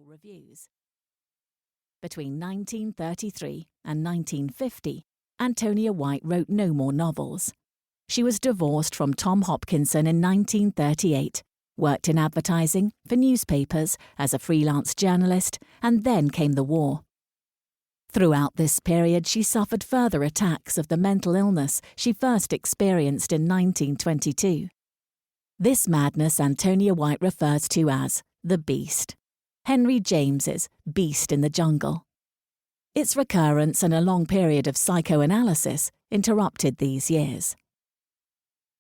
reviews. Between 1933 and 1950, Antonia White wrote no more novels. She was divorced from Tom Hopkinson in 1938, worked in advertising, for newspapers, as a freelance journalist, and then came the war. Throughout this period, she suffered further attacks of the mental illness she first experienced in 1922. This madness Antonia White refers to as the Beast, Henry James's Beast in the Jungle. Its recurrence and a long period of psychoanalysis interrupted these years.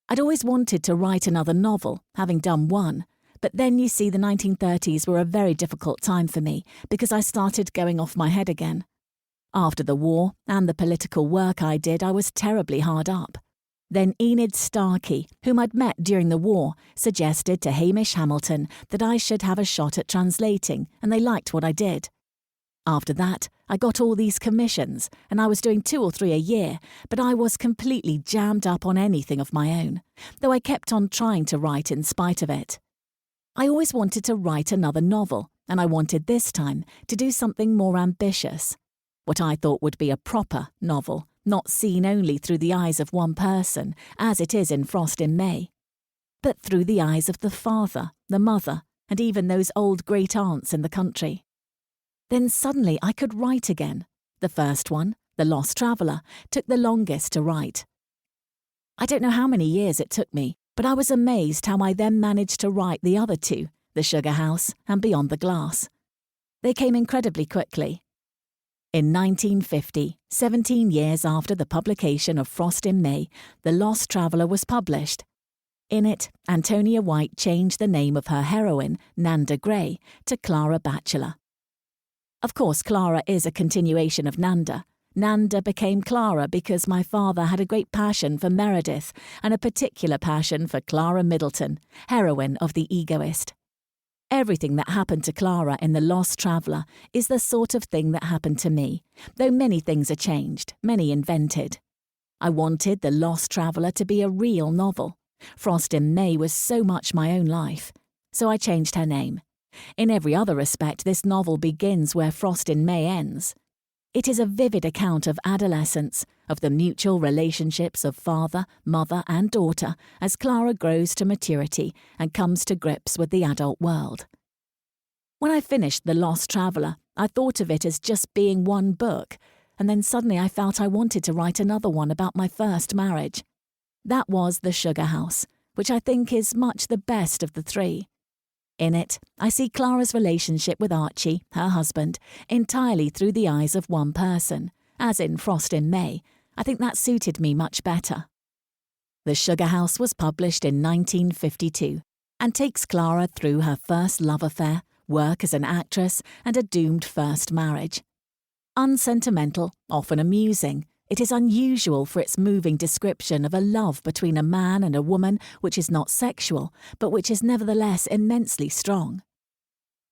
I'd always wanted to write another novel, having done one, but then you see the 1930s were a very difficult time for me because I started going off my head again. After the war and the political work I did, I was terribly hard up. Then Enid Starkey, whom I'd met during the war, suggested to Hamish Hamilton that I should have a shot at translating, and they liked what I did. After that, I got all these commissions, and I was doing 2 or 3 a year, but I was completely jammed up on anything of my own, though I kept on trying to write in spite of it. I always wanted to write another novel, and I wanted this time to do something more ambitious. What I thought would be a proper novel, not seen only through the eyes of one person, as it is in Frost in May, but through the eyes of the father, the mother, and even those old great-aunts in the country. Then suddenly I could write again. The first one, The Lost Traveller, took the longest to write. I don't know how many years it took me, but I was amazed how I then managed to write the other 2, The Sugar House and Beyond the Glass. They came incredibly quickly. In 1950, 17 years after the publication of Frost in May, The Lost Traveller was published. In it, Antonia White changed the name of her heroine, Nanda Gray, to Clara Batchelor. Of course, Clara is a continuation of Nanda. Nanda became Clara because my father had a great passion for Meredith and a particular passion for Clara Middleton, heroine of The Egoist. Everything that happened to Clara in The Lost Traveller is the sort of thing that happened to me, though many things are changed, many invented. I wanted The Lost Traveller to be a real novel. Frost in May was so much my own life, so I changed her name. In every other respect, this novel begins where Frost in May ends. It is a vivid account of adolescence, of the mutual relationships of father, mother and daughter as Clara grows to maturity and comes to grips with the adult world. When I finished The Lost Traveller, I thought of it as just being one book, and then suddenly I felt I wanted to write another one about my first marriage. That was The Sugar House, which I think is much the best of the 3. In it, I see Clara's relationship with Archie, her husband, entirely through the eyes of one person, as in Frost in May. I think that suited me much better. The Sugar House was published in 1952 and takes Clara through her first love affair, work as an actress, and a doomed first marriage. Unsentimental, often amusing, it is unusual for its moving description of a love between a man and a woman which is not sexual, but which is nevertheless immensely strong.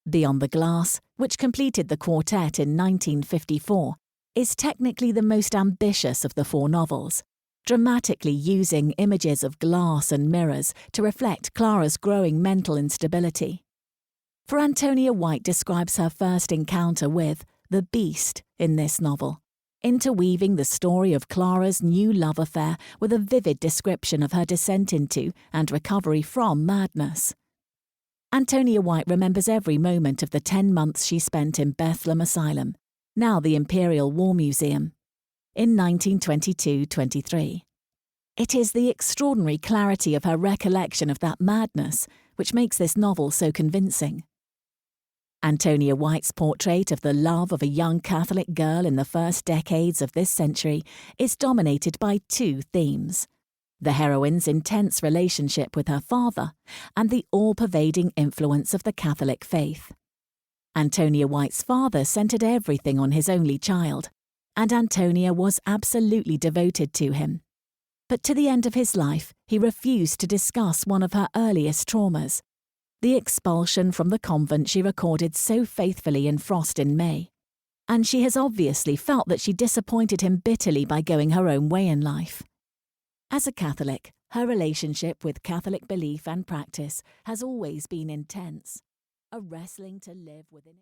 Beyond the Glass, which completed the quartet in 1954, is technically the most ambitious of the 4 novels, dramatically using images of glass and mirrors to reflect Clara's growing mental instability. For Antonia White describes her first encounter with the Beast in this novel, interweaving the story of Clara's new love affair with a vivid description of her descent into and recovery from madness. Antonia White remembers every moment of the 10 months she spent in Bethlehem Asylum, now the Imperial War Museum, in 1922-23. It is the extraordinary clarity of her recollection of that madness which makes this novel so convincing. Antonia White's portrait of the love of a young Catholic girl in the first decades of this century is dominated by 2 themes: the heroine's intense relationship with her father and the all-pervading influence of the Catholic faith. Antonia White's father centred everything on his only child, and Antonia was absolutely devoted to him. But to the end of his life, he refused to discuss one of her earliest traumas, the expulsion from the convent she recorded so faithfully in Frost in May. And she has obviously felt that she disappointed him bitterly by going her own way in life. As a Catholic, her relationship with Catholic belief and practice has always been intense, a wrestling to live within it.